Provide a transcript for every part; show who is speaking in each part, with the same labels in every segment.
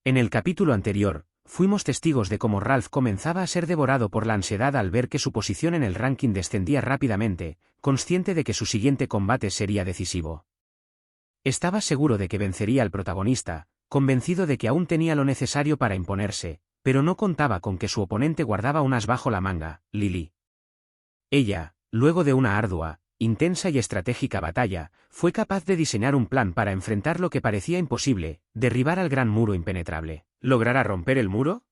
Speaker 1: En el capítulo anterior, fuimos testigos de cómo Ralph comenzaba a ser devorado por la ansiedad al ver que su posición en el ranking descendía rápidamente, consciente de que su siguiente combate sería decisivo. Estaba seguro de que vencería al protagonista, convencido de que aún tenía lo necesario para imponerse, pero no contaba con que su oponente guardaba un as bajo la manga, Lily. Ella, luego de una ardua, intensa y estratégica batalla, fue capaz de diseñar un plan para enfrentar lo que parecía imposible, derribar al gran muro impenetrable. ¿Logrará romper el muro?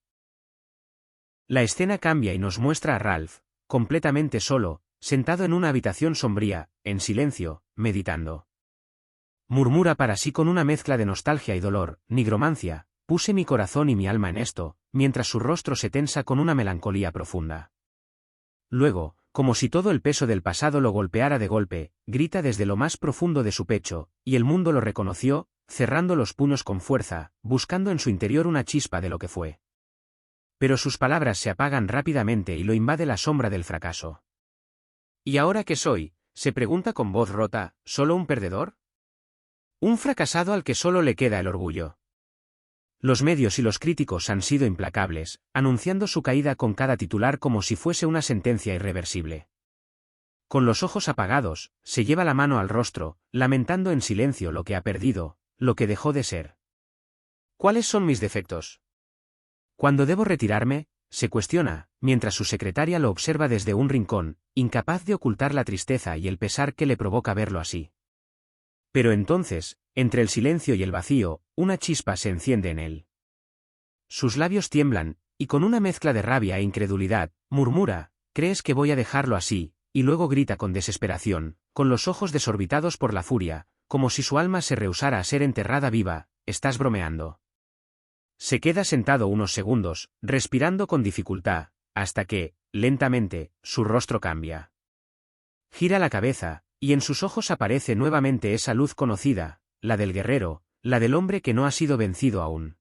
Speaker 1: La escena cambia y nos muestra a Ralph, completamente solo, sentado en una habitación sombría, en silencio, meditando. Murmura para sí con una mezcla de nostalgia y dolor: nigromancia, puse mi corazón y mi alma en esto, mientras su rostro se tensa con una melancolía profunda. Luego, como si todo el peso del pasado lo golpeara de golpe, grita desde lo más profundo de su pecho, y el mundo lo reconoció, cerrando los puños con fuerza, buscando en su interior una chispa de lo que fue. Pero sus palabras se apagan rápidamente y lo invade la sombra del fracaso. ¿Y ahora qué soy?, se pregunta con voz rota. ¿Solo un perdedor? Un fracasado al que solo le queda el orgullo. Los medios y los críticos han sido implacables, anunciando su caída con cada titular como si fuese una sentencia irreversible. Con los ojos apagados, se lleva la mano al rostro, lamentando en silencio lo que ha perdido, lo que dejó de ser. ¿Cuáles son mis defectos? ¿Cuándo debo retirarme?, se cuestiona, mientras su secretaria lo observa desde un rincón, incapaz de ocultar la tristeza y el pesar que le provoca verlo así. Pero entonces, entre el silencio y el vacío, una chispa se enciende en él. Sus labios tiemblan, y con una mezcla de rabia e incredulidad, murmura: ¿crees que voy a dejarlo así? Y luego grita con desesperación, con los ojos desorbitados por la furia, como si su alma se rehusara a ser enterrada viva: ¿estás bromeando? Se queda sentado unos segundos, respirando con dificultad, hasta que, lentamente, su rostro cambia. Gira la cabeza, y en sus ojos aparece nuevamente esa luz conocida, la del guerrero, la del hombre que no ha sido vencido aún.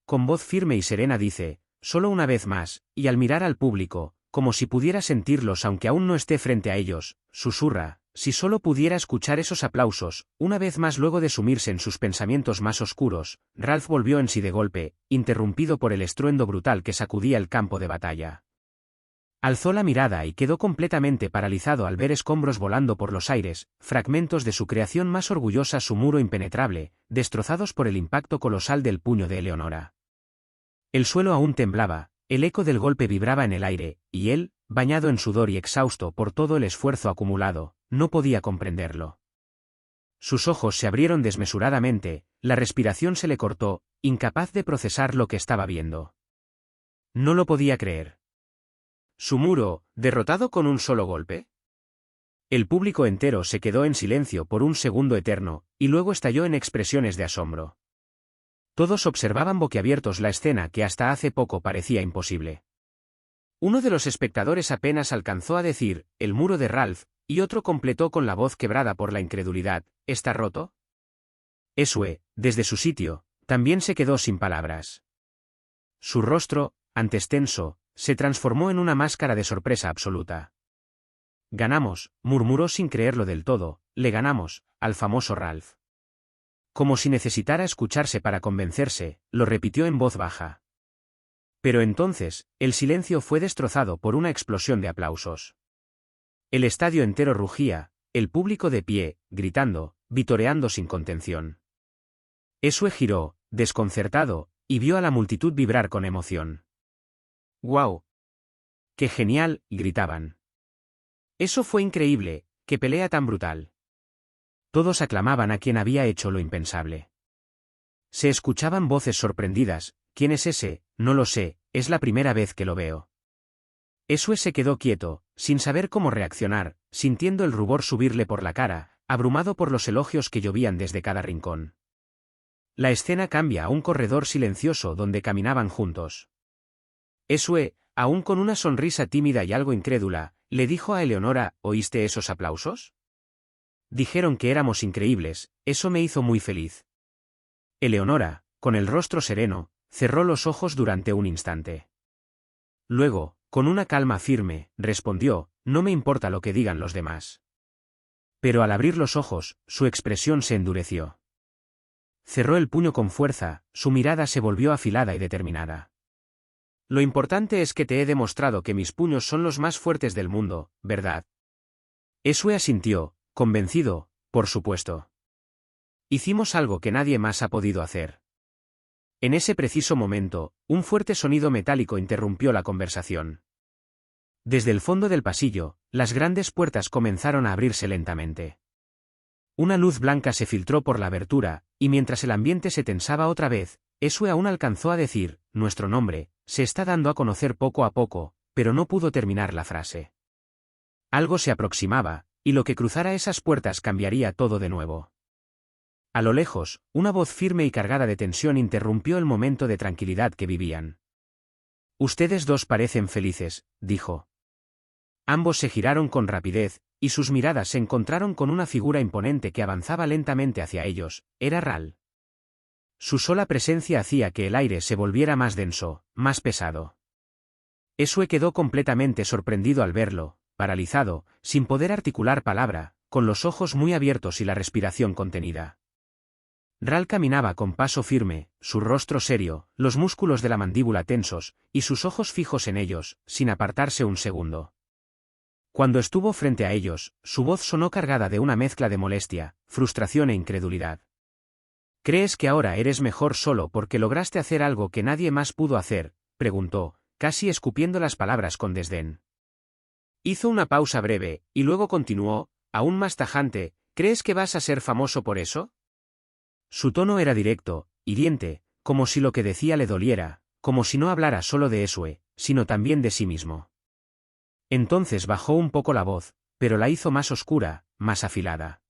Speaker 1: Con voz firme y serena dice: solo una vez más, y al mirar al público, como si pudiera sentirlos aunque aún no esté frente a ellos, susurra: si solo pudiera escuchar esos aplausos. Una vez más, luego de sumirse en sus pensamientos más oscuros, Ralph volvió en sí de golpe, interrumpido por el estruendo brutal que sacudía el campo de batalla. Alzó la mirada y quedó completamente paralizado al ver escombros volando por los aires, fragmentos de su creación más orgullosa, su muro impenetrable, destrozados por el impacto colosal del puño de Eleonora. El suelo aún temblaba, el eco del golpe vibraba en el aire, y él, bañado en sudor y exhausto por todo el esfuerzo acumulado, no podía comprenderlo. Sus ojos se abrieron desmesuradamente, la respiración se le cortó, incapaz de procesar lo que estaba viendo. No lo podía creer. ¿Su muro, derrotado con un solo golpe? El público entero se quedó en silencio por un segundo eterno, y luego estalló en expresiones de asombro. Todos observaban boquiabiertos la escena que hasta hace poco parecía imposible. Uno de los espectadores apenas alcanzó a decir: el muro de Ralph, y otro completó con la voz quebrada por la incredulidad: ¿está roto? Esue, desde su sitio, también se quedó sin palabras. Su rostro, antes tenso, se transformó en una máscara de sorpresa absoluta. Ganamos, murmuró sin creerlo del todo: le ganamos, al famoso Ralph. Como si necesitara escucharse para convencerse, lo repitió en voz baja. Pero entonces, el silencio fue destrozado por una explosión de aplausos. El estadio entero rugía, el público de pie, gritando, vitoreando sin contención. Esue giró, desconcertado, y vio a la multitud vibrar con emoción. ¡Guau! ¡Qué genial!, gritaban. Eso fue increíble, qué pelea tan brutal. Todos aclamaban a quien había hecho lo impensable. Se escuchaban voces sorprendidas: ¿quién es ese? No lo sé, es la primera vez que lo veo. Esue se quedó quieto, sin saber cómo reaccionar, sintiendo el rubor subirle por la cara, abrumado por los elogios que llovían desde cada rincón. La escena cambia a un corredor silencioso donde caminaban juntos. Esue, aún con una sonrisa tímida y algo incrédula, le dijo a Eleonora: ¿oíste esos aplausos? Dijeron que éramos increíbles, eso me hizo muy feliz. Eleonora, con el rostro sereno, cerró los ojos durante un instante. Luego, con una calma firme, respondió: no me importa lo que digan los demás. Pero al abrir los ojos, su expresión se endureció. Cerró el puño con fuerza, su mirada se volvió afilada y determinada. Lo importante es que te he demostrado que mis puños son los más fuertes del mundo, ¿verdad? Esue asintió, convencido, por supuesto. Hicimos algo que nadie más ha podido hacer. En ese preciso momento, un fuerte sonido metálico interrumpió la conversación. Desde el fondo del pasillo, las grandes puertas comenzaron a abrirse lentamente. Una luz blanca se filtró por la abertura, y mientras el ambiente se tensaba otra vez, Esue aún alcanzó a decir, nuestro nombre, se está dando a conocer poco a poco, pero no pudo terminar la frase. Algo se aproximaba, y lo que cruzara esas puertas cambiaría todo de nuevo. A lo lejos, una voz firme y cargada de tensión interrumpió el momento de tranquilidad que vivían. Ustedes dos parecen felices, dijo. Ambos se giraron con rapidez, y sus miradas se encontraron con una figura imponente que avanzaba lentamente hacia ellos, era Ral. Su sola presencia hacía que el aire se volviera más denso, más pesado. Esue quedó completamente sorprendido al verlo, paralizado, sin poder articular palabra, con los ojos muy abiertos y la respiración contenida. Ral caminaba con paso firme, su rostro serio, los músculos de la mandíbula tensos, y sus ojos fijos en ellos, sin apartarse un segundo. Cuando estuvo frente a ellos, su voz sonó cargada de una mezcla de molestia, frustración e incredulidad. ¿Crees que ahora eres mejor solo porque lograste hacer algo que nadie más pudo hacer?, preguntó, casi escupiendo las palabras con desdén. Hizo una pausa breve, y luego continuó, aún más tajante, ¿crees que vas a ser famoso por eso? Su tono era directo, hiriente, como si lo que decía le doliera, como si no hablara solo de Esue, sino también de sí mismo. Entonces bajó un poco la voz, pero la hizo más oscura, más afilada.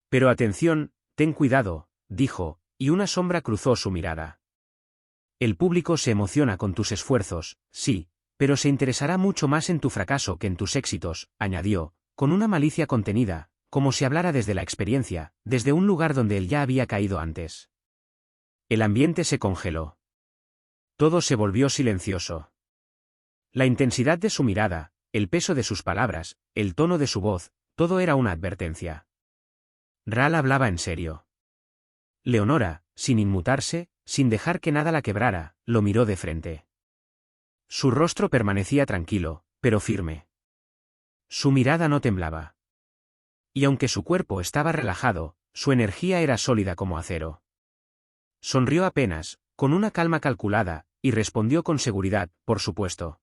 Speaker 1: Pero atención, ten cuidado, dijo, y una sombra cruzó su mirada. El público se emociona con tus esfuerzos, sí, pero se interesará mucho más en tu fracaso que en tus éxitos, añadió, con una malicia contenida, como si hablara desde la experiencia, desde un lugar donde él ya había caído antes. El ambiente se congeló. Todo se volvió silencioso. La intensidad de su mirada, el peso de sus palabras, el tono de su voz, todo era una advertencia. Ral hablaba en serio. Leonora, sin inmutarse, sin dejar que nada la quebrara, lo miró de frente. Su rostro permanecía tranquilo, pero firme. Su mirada no temblaba. Y aunque su cuerpo estaba relajado, su energía era sólida como acero. Sonrió apenas, con una calma calculada, y respondió con seguridad, por supuesto.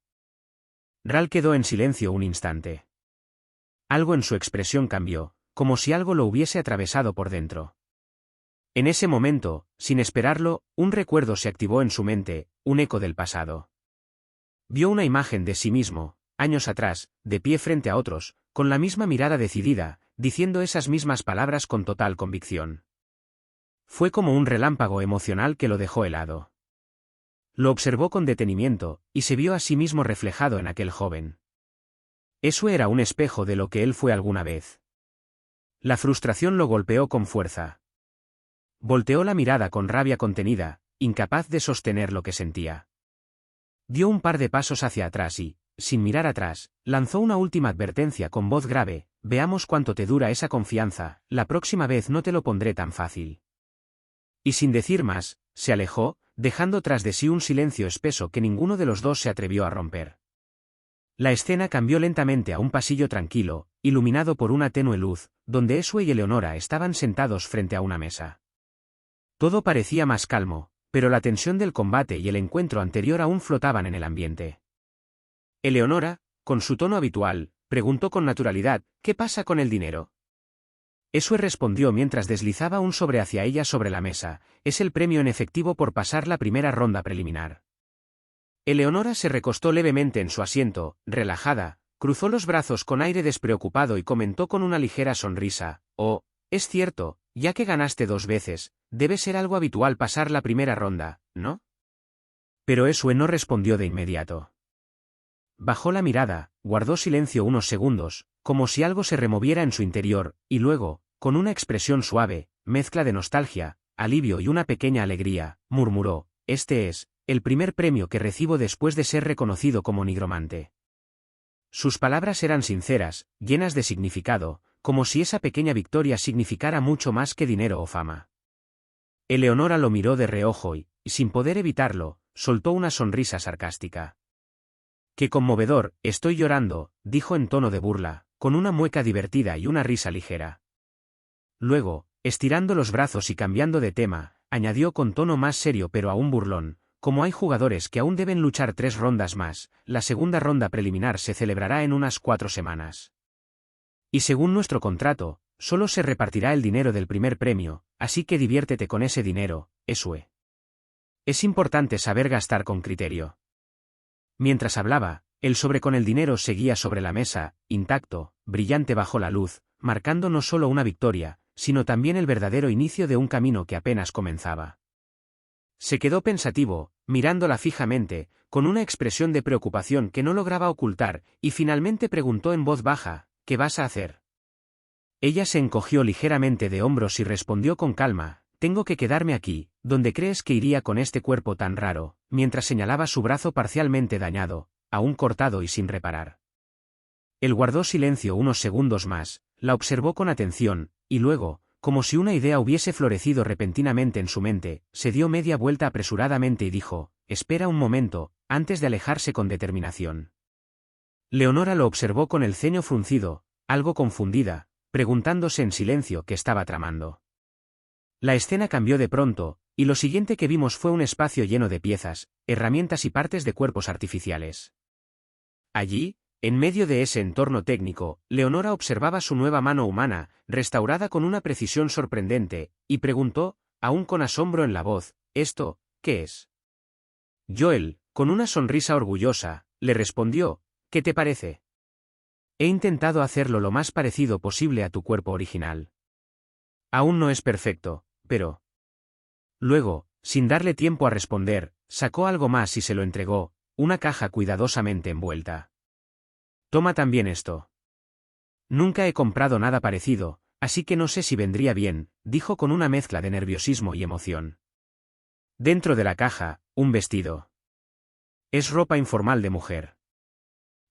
Speaker 1: Ral quedó en silencio un instante. Algo en su expresión cambió, como si algo lo hubiese atravesado por dentro. En ese momento, sin esperarlo, un recuerdo se activó en su mente, un eco del pasado. Vio una imagen de sí mismo, años atrás, de pie frente a otros, con la misma mirada decidida, diciendo esas mismas palabras con total convicción. Fue como un relámpago emocional que lo dejó helado. Lo observó con detenimiento, y se vio a sí mismo reflejado en aquel joven. Eso era un espejo de lo que él fue alguna vez. La frustración lo golpeó con fuerza. Volteó la mirada con rabia contenida, incapaz de sostener lo que sentía. Dio un par de pasos hacia atrás y, sin mirar atrás, lanzó una última advertencia con voz grave: veamos cuánto te dura esa confianza, la próxima vez no te lo pondré tan fácil. Y sin decir más, se alejó, dejando tras de sí un silencio espeso que ninguno de los dos se atrevió a romper. La escena cambió lentamente a un pasillo tranquilo, iluminado por una tenue luz, donde Esue y Eleonora estaban sentados frente a una mesa. Todo parecía más calmo, pero la tensión del combate y el encuentro anterior aún flotaban en el ambiente. Eleonora, con su tono habitual, preguntó con naturalidad: ¿qué pasa con el dinero? Esue respondió mientras deslizaba un sobre hacia ella sobre la mesa: es el premio en efectivo por pasar la primera ronda preliminar. Eleonora se recostó levemente en su asiento, relajada, cruzó los brazos con aire despreocupado y comentó con una ligera sonrisa: oh, es cierto, ya que ganaste 2 veces, debe ser algo habitual pasar la primera ronda, ¿no? Pero Esue no respondió de inmediato. Bajó la mirada, guardó silencio unos segundos, como si algo se removiera en su interior, y luego, con una expresión suave, mezcla de nostalgia, alivio y una pequeña alegría, murmuró: este es el primer premio que recibo después de ser reconocido como nigromante. Sus palabras eran sinceras, llenas de significado, como si esa pequeña victoria significara mucho más que dinero o fama. Eleonora lo miró de reojo y, sin poder evitarlo, soltó una sonrisa sarcástica. «Qué conmovedor, estoy llorando», dijo en tono de burla, con una mueca divertida y una risa ligera. Luego, estirando los brazos y cambiando de tema, añadió con tono más serio pero aún burlón: «Como hay jugadores que aún deben luchar 3 rondas más, la segunda ronda preliminar se celebrará en unas 4 semanas. Y según nuestro contrato, solo se repartirá el dinero del primer premio, así que diviértete con ese dinero, Esue. Es importante saber gastar con criterio». Mientras hablaba, el sobre con el dinero seguía sobre la mesa, intacto, brillante bajo la luz, marcando no solo una victoria, sino también el verdadero inicio de un camino que apenas comenzaba. Se quedó pensativo, mirándola fijamente, con una expresión de preocupación que no lograba ocultar, y finalmente preguntó en voz baja: «¿Qué vas a hacer?». Ella se encogió ligeramente de hombros y respondió con calma: «Tengo que quedarme aquí, ¿dónde crees que iría con este cuerpo tan raro?», mientras señalaba su brazo parcialmente dañado, aún cortado y sin reparar. Él guardó silencio unos segundos más, la observó con atención, y luego, como si una idea hubiese florecido repentinamente en su mente, se dio media vuelta apresuradamente y dijo: «Espera un momento», antes de alejarse con determinación. Leonora lo observó con el ceño fruncido, algo confundida, preguntándose en silencio qué estaba tramando. La escena cambió de pronto, y lo siguiente que vimos fue un espacio lleno de piezas, herramientas y partes de cuerpos artificiales. Allí, en medio de ese entorno técnico, Leonora observaba su nueva mano humana, restaurada con una precisión sorprendente, y preguntó, aún con asombro en la voz: «¿Esto, qué es?». Joel, con una sonrisa orgullosa, le respondió: «¿Qué te parece? He intentado hacerlo lo más parecido posible a tu cuerpo original. Aún no es perfecto, pero…». Luego, sin darle tiempo a responder, sacó algo más y se lo entregó, una caja cuidadosamente envuelta. «Toma también esto. Nunca he comprado nada parecido, así que no sé si vendría bien», dijo con una mezcla de nerviosismo y emoción. Dentro de la caja, un vestido. Es ropa informal de mujer.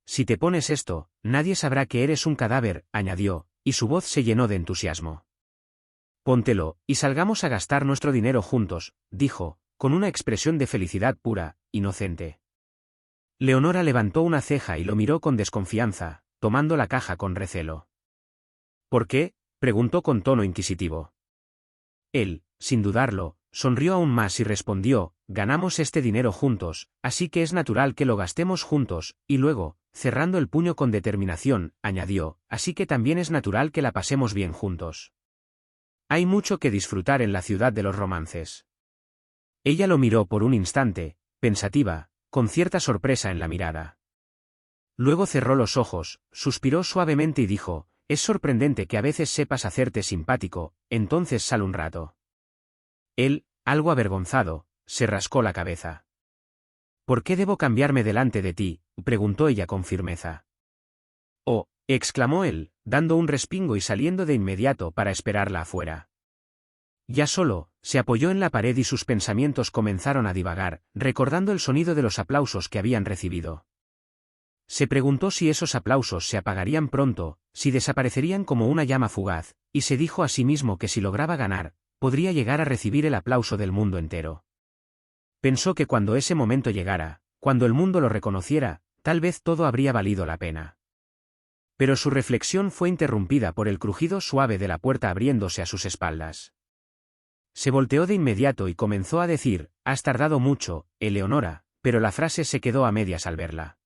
Speaker 1: «Si te pones esto, nadie sabrá que eres un cadáver», añadió, y su voz se llenó de entusiasmo. «Póntelo, y salgamos a gastar nuestro dinero juntos», dijo, con una expresión de felicidad pura, inocente. Leonora levantó una ceja y lo miró con desconfianza, tomando la caja con recelo. «¿Por qué?», preguntó con tono inquisitivo. Él, sin dudarlo, sonrió aún más y respondió: «Ganamos este dinero juntos, así que es natural que lo gastemos juntos», y luego, cerrando el puño con determinación, añadió: «Así que también es natural que la pasemos bien juntos. Hay mucho que disfrutar en la ciudad de los romances». Ella lo miró por un instante, pensativa, con cierta sorpresa en la mirada. Luego cerró los ojos, suspiró suavemente y dijo: «Es sorprendente que a veces sepas hacerte simpático, entonces sal un rato». Él, algo avergonzado, se rascó la cabeza. «¿Por qué debo cambiarme delante de ti?», preguntó ella con firmeza. «Oh», exclamó él, dando un respingo y saliendo de inmediato para esperarla afuera. Ya solo, se apoyó en la pared y sus pensamientos comenzaron a divagar, recordando el sonido de los aplausos que habían recibido. Se preguntó si esos aplausos se apagarían pronto, si desaparecerían como una llama fugaz, y se dijo a sí mismo que si lograba ganar, podría llegar a recibir el aplauso del mundo entero. Pensó que cuando ese momento llegara, cuando el mundo lo reconociera, tal vez todo habría valido la pena. Pero su reflexión fue interrumpida por el crujido suave de la puerta abriéndose a sus espaldas. Se volteó de inmediato y comenzó a decir: «Has tardado mucho, Eleonora», pero la frase se quedó a medias al verla.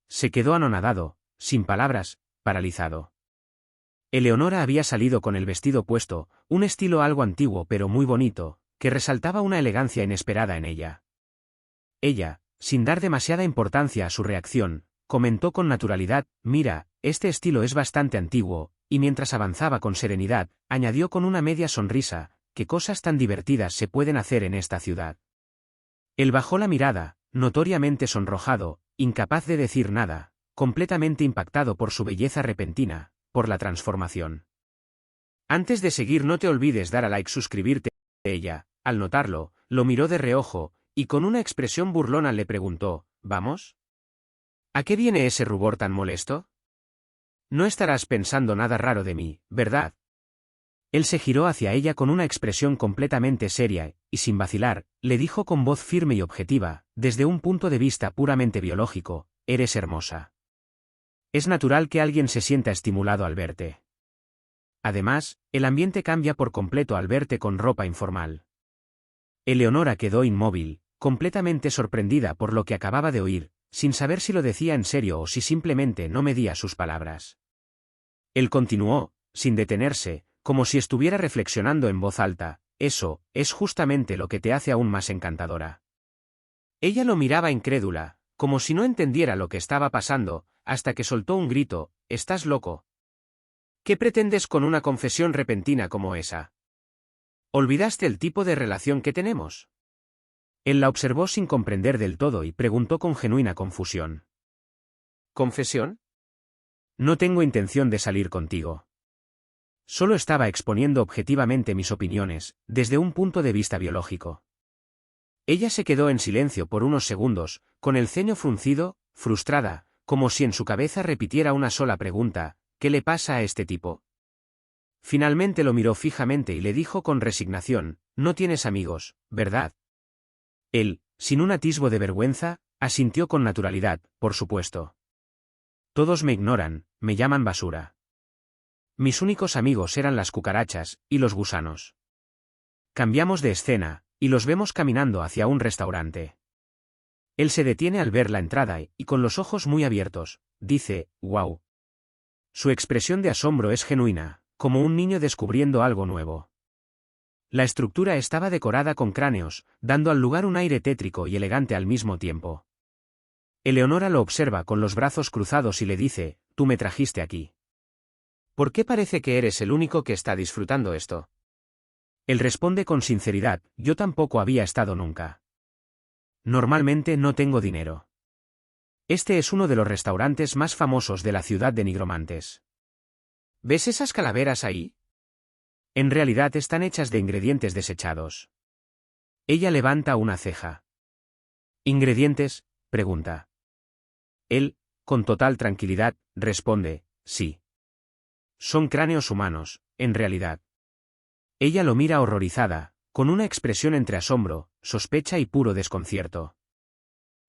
Speaker 1: Se quedó anonadado, sin palabras, paralizado. Eleonora había salido con el vestido puesto, un estilo algo antiguo pero muy bonito, que resaltaba una elegancia inesperada en ella. Ella, sin dar demasiada importancia a su reacción, comentó con naturalidad: «Mira, este estilo es bastante antiguo», y mientras avanzaba con serenidad, añadió con una media sonrisa: «¿Qué cosas tan divertidas se pueden hacer en esta ciudad?». Él bajó la mirada, notoriamente sonrojado, incapaz de decir nada, completamente impactado por su belleza repentina, por la transformación. «Antes de seguir, no te olvides dar a like, suscribirte». Ella, al notarlo, lo miró de reojo, y con una expresión burlona le preguntó: «¿Vamos? ¿A qué viene ese rubor tan molesto? No estarás pensando nada raro de mí, ¿verdad?». Él se giró hacia ella con una expresión completamente seria, y sin vacilar, le dijo con voz firme y objetiva, desde un punto de vista puramente biológico, eres hermosa. Es natural que alguien se sienta estimulado al verte. Además, el ambiente cambia por completo al verte con ropa informal. Eleonora quedó inmóvil, completamente sorprendida por lo que acababa de oír, sin saber si lo decía en serio o si simplemente no medía sus palabras. Él continuó, sin detenerse, como si estuviera reflexionando en voz alta, eso, es justamente lo que te hace aún más encantadora. Ella lo miraba incrédula, como si no entendiera lo que estaba pasando, hasta que soltó un grito, ¿estás loco? ¿Qué pretendes con una confesión repentina como esa? ¿Olvidaste el tipo de relación que tenemos? Él la observó sin comprender del todo y preguntó con genuina confusión. ¿Confesión? No tengo intención de salir contigo. Solo estaba exponiendo objetivamente mis opiniones, desde un punto de vista biológico. Ella se quedó en silencio por unos segundos, con el ceño fruncido, frustrada, como si en su cabeza repitiera una sola pregunta, ¿qué le pasa a este tipo? Finalmente lo miró fijamente y le dijo con resignación, no tienes amigos, ¿verdad? Él, sin un atisbo de vergüenza, asintió con naturalidad, por supuesto. Todos me ignoran, me llaman basura. Mis únicos amigos eran las cucarachas y los gusanos. Cambiamos de escena, y los vemos caminando hacia un restaurante. Él se detiene al ver la entrada y con los ojos muy abiertos, dice, «¡Guau!». Su expresión de asombro es genuina, como un niño descubriendo algo nuevo. La estructura estaba decorada con cráneos, dando al lugar un aire tétrico y elegante al mismo tiempo. Eleonora lo observa con los brazos cruzados y le dice, «Tú me trajiste aquí. ¿Por qué parece que eres el único que está disfrutando esto?». Él responde con sinceridad, «Yo tampoco había estado nunca. Normalmente no tengo dinero. Este es uno de los restaurantes más famosos de la ciudad de Nigromantes. ¿Ves esas calaveras ahí? En realidad están hechas de ingredientes desechados». Ella levanta una ceja. «¿Ingredientes?», pregunta. Él, con total tranquilidad, responde, «Sí. Son cráneos humanos, en realidad». Ella lo mira horrorizada, con una expresión entre asombro, sospecha y puro desconcierto.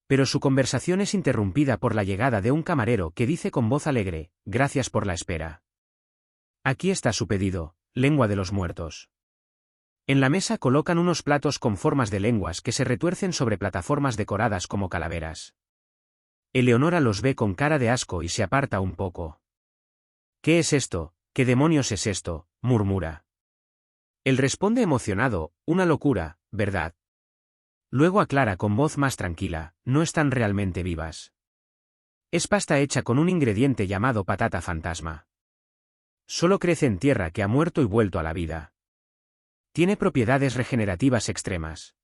Speaker 1: Pero su conversación es interrumpida por la llegada de un camarero que dice con voz alegre, «Gracias por la espera. Aquí está su pedido, lengua de los muertos». En la mesa colocan unos platos con formas de lenguas que se retuercen sobre plataformas decoradas como calaveras. Eleonora los ve con cara de asco y se aparta un poco. «¿Qué es esto? ¿Qué demonios es esto?», murmura. Él responde emocionado, «Una locura, ¿verdad?». Luego aclara con voz más tranquila, «No están realmente vivas. Es pasta hecha con un ingrediente llamado patata fantasma. Solo crece en tierra que ha muerto y vuelto a la vida. Tiene propiedades regenerativas extremas.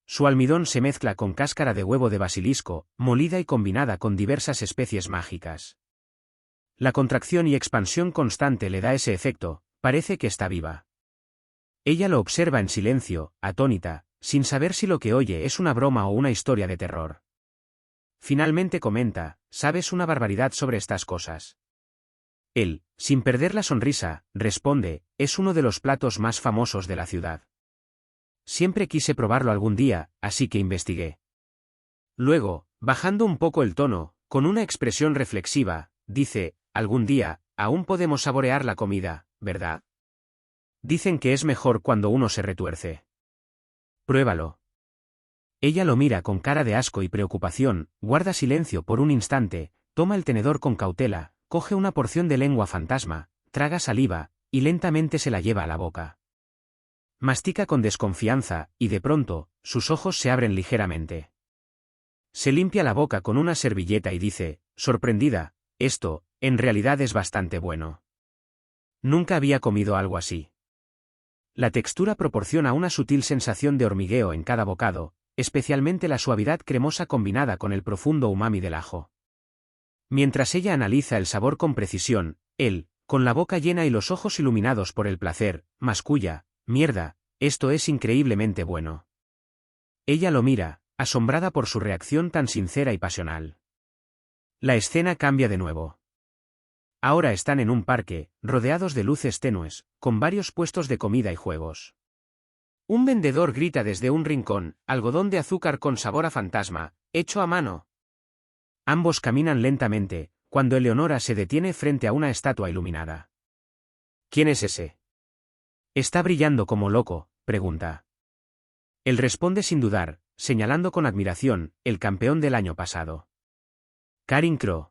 Speaker 1: Su almidón se mezcla con cáscara de huevo de basilisco, molida y combinada con diversas especies mágicas. La contracción y expansión constante le da ese efecto, parece que está viva». Ella lo observa en silencio, atónita, sin saber si lo que oye es una broma o una historia de terror. Finalmente comenta, «¿Sabes una barbaridad sobre estas cosas?». Él, sin perder la sonrisa, responde, «Es uno de los platos más famosos de la ciudad. Siempre quise probarlo algún día, así que investigué». Luego, bajando un poco el tono, con una expresión reflexiva, dice, «Algún día, aún podemos saborear la comida, ¿verdad? Dicen que es mejor cuando uno se retuerce. Pruébalo». Ella lo mira con cara de asco y preocupación, guarda silencio por un instante, toma el tenedor con cautela, coge una porción de lengua fantasma, traga saliva, y lentamente se la lleva a la boca. Mastica con desconfianza, y de pronto, sus ojos se abren ligeramente. Se limpia la boca con una servilleta y dice, sorprendida, «Esto, en realidad es bastante bueno. Nunca había comido algo así». La textura proporciona una sutil sensación de hormigueo en cada bocado, especialmente la suavidad cremosa combinada con el profundo umami del ajo. Mientras ella analiza el sabor con precisión, él, con la boca llena y los ojos iluminados por el placer, masculla, «Mierda, esto es increíblemente bueno». Ella lo mira, asombrada por su reacción tan sincera y pasional. La escena cambia de nuevo. Ahora están en un parque, rodeados de luces tenues, con varios puestos de comida y juegos. Un vendedor grita desde un rincón, algodón de azúcar con sabor a fantasma, hecho a mano. Ambos caminan lentamente, cuando Eleonora se detiene frente a una estatua iluminada. ¿Quién es ese? Está brillando como loco, pregunta. Él responde sin dudar, señalando con admiración, el campeón del año pasado. Karin Crowe.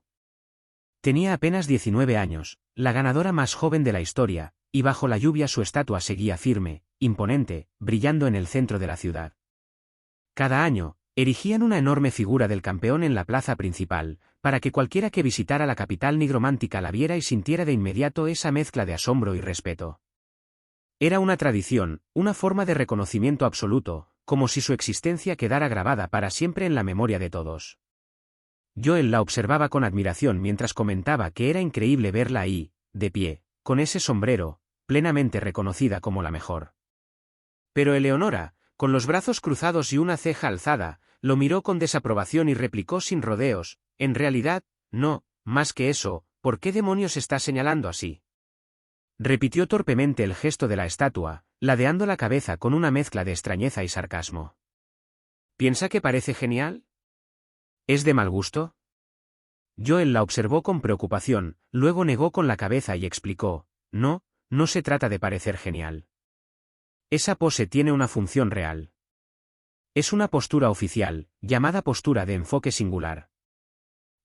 Speaker 1: Tenía apenas 19 años, la ganadora más joven de la historia, y bajo la lluvia su estatua seguía firme, imponente, brillando en el centro de la ciudad. Cada año, erigían una enorme figura del campeón en la plaza principal, para que cualquiera que visitara la capital nigromántica la viera y sintiera de inmediato esa mezcla de asombro y respeto. Era una tradición, una forma de reconocimiento absoluto, como si su existencia quedara grabada para siempre en la memoria de todos. Joel la observaba con admiración mientras comentaba que era increíble verla ahí, de pie, con ese sombrero, plenamente reconocida como la mejor. Pero Eleonora, con los brazos cruzados y una ceja alzada, lo miró con desaprobación y replicó sin rodeos, en realidad, no, más que eso, ¿por qué demonios está señalando así? Repitió torpemente el gesto de la estatua, ladeando la cabeza con una mezcla de extrañeza y sarcasmo. ¿Piensa que parece genial? ¿Es de mal gusto? Joel la observó con preocupación, luego negó con la cabeza y explicó, no, no se trata de parecer genial. Esa pose tiene una función real. Es una postura oficial, llamada postura de enfoque singular.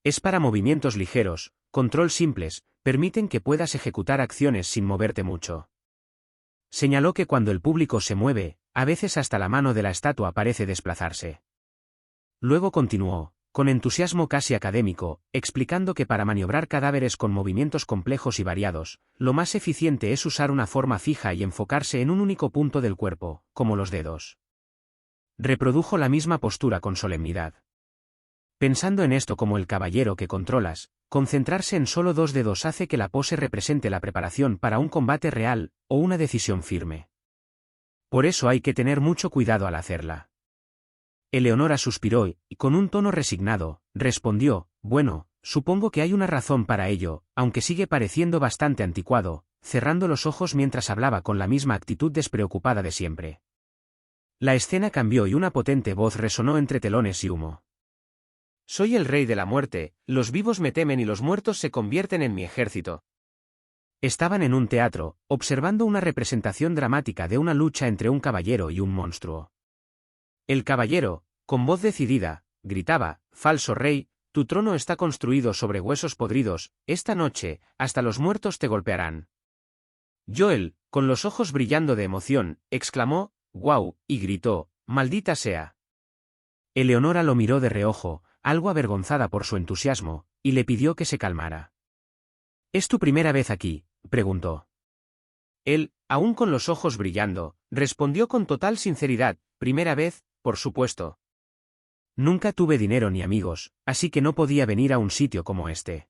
Speaker 1: Es para movimientos ligeros, control simples, permiten que puedas ejecutar acciones sin moverte mucho. Señaló que cuando el público se mueve, a veces hasta la mano de la estatua parece desplazarse. Luego continuó, con entusiasmo casi académico, explicando que para maniobrar cadáveres con movimientos complejos y variados, lo más eficiente es usar una forma fija y enfocarse en un único punto del cuerpo, como los dedos. Reprodujo la misma postura con solemnidad. Pensando en esto como el caballero que controlas, concentrarse en solo 2 dedos hace que la pose represente la preparación para un combate real, o una decisión firme. Por eso hay que tener mucho cuidado al hacerla. Eleonora suspiró y, con un tono resignado, respondió, bueno, supongo que hay una razón para ello, aunque sigue pareciendo bastante anticuado, cerrando los ojos mientras hablaba con la misma actitud despreocupada de siempre. La escena cambió y una potente voz resonó entre telones y humo. Soy el rey de la muerte, los vivos me temen y los muertos se convierten en mi ejército. Estaban en un teatro, observando una representación dramática de una lucha entre un caballero y un monstruo. El caballero, con voz decidida, gritaba, falso rey, tu trono está construido sobre huesos podridos, esta noche, hasta los muertos te golpearán. Joel, con los ojos brillando de emoción, exclamó, guau, y gritó, maldita sea. Eleonora lo miró de reojo, algo avergonzada por su entusiasmo, y le pidió que se calmara. ¿Es tu primera vez aquí?, preguntó. Él, aún con los ojos brillando, respondió con total sinceridad, primera vez, por supuesto. Nunca tuve dinero ni amigos, así que no podía venir a un sitio como este.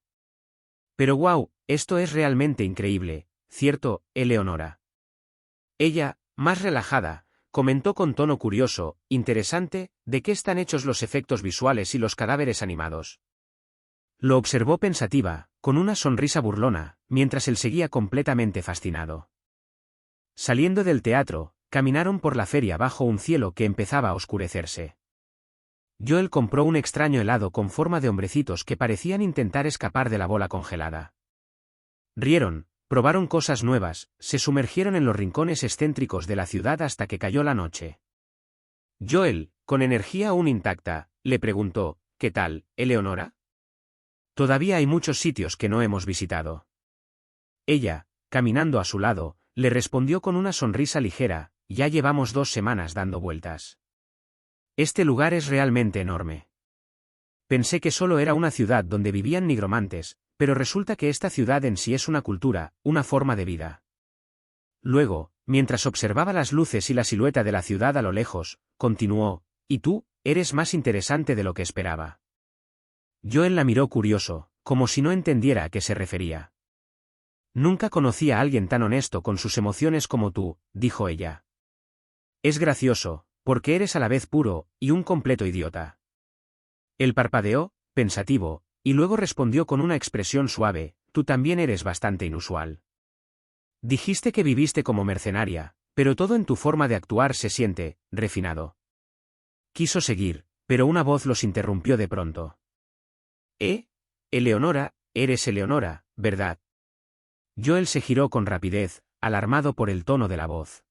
Speaker 1: Pero guau, esto es realmente increíble, ¿cierto, Eleonora? Ella, más relajada, comentó con tono curioso, interesante, ¿de qué están hechos los efectos visuales y los cadáveres animados? Lo observó pensativa, con una sonrisa burlona, mientras él seguía completamente fascinado. Saliendo del teatro, caminaron por la feria bajo un cielo que empezaba a oscurecerse. Joel compró un extraño helado con forma de hombrecitos que parecían intentar escapar de la bola congelada. Rieron, probaron cosas nuevas, se sumergieron en los rincones excéntricos de la ciudad hasta que cayó la noche. Joel, con energía aún intacta, le preguntó, ¿qué tal, Eleonora? Todavía hay muchos sitios que no hemos visitado. Ella, caminando a su lado, le respondió con una sonrisa ligera, ya llevamos 2 semanas dando vueltas. Este lugar es realmente enorme. Pensé que solo era una ciudad donde vivían nigromantes, pero resulta que esta ciudad en sí es una cultura, una forma de vida. Luego, mientras observaba las luces y la silueta de la ciudad a lo lejos, continuó, ¿y tú, eres más interesante de lo que esperaba? Joel la miró curioso, como si no entendiera a qué se refería. Nunca conocí a alguien tan honesto con sus emociones como tú, dijo ella. Es gracioso, porque eres a la vez puro, y un completo idiota. Él parpadeó, pensativo, y luego respondió con una expresión suave, tú también eres bastante inusual. Dijiste que viviste como mercenaria, pero todo en tu forma de actuar se siente refinado. Quiso seguir, pero una voz los interrumpió de pronto. Eleonora, eres Eleonora, ¿verdad? Joel se giró con rapidez, alarmado por el tono de la voz.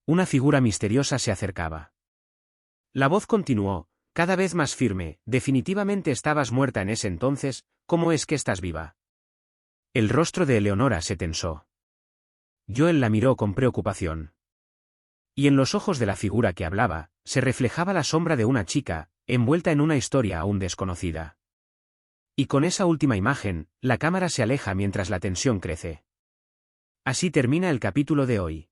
Speaker 1: Una figura misteriosa se acercaba. La voz continuó, cada vez más firme: definitivamente estabas muerta en ese entonces, ¿cómo es que estás viva? El rostro de Eleonora se tensó. Joel la miró con preocupación. Y en los ojos de la figura que hablaba, se reflejaba la sombra de una chica, envuelta en una historia aún desconocida. Y con esa última imagen, la cámara se aleja mientras la tensión crece. Así termina el capítulo de hoy.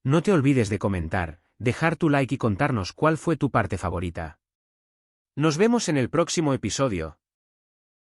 Speaker 1: No te olvides de comentar, dejar tu like y contarnos cuál fue tu parte favorita. Nos vemos en el próximo episodio.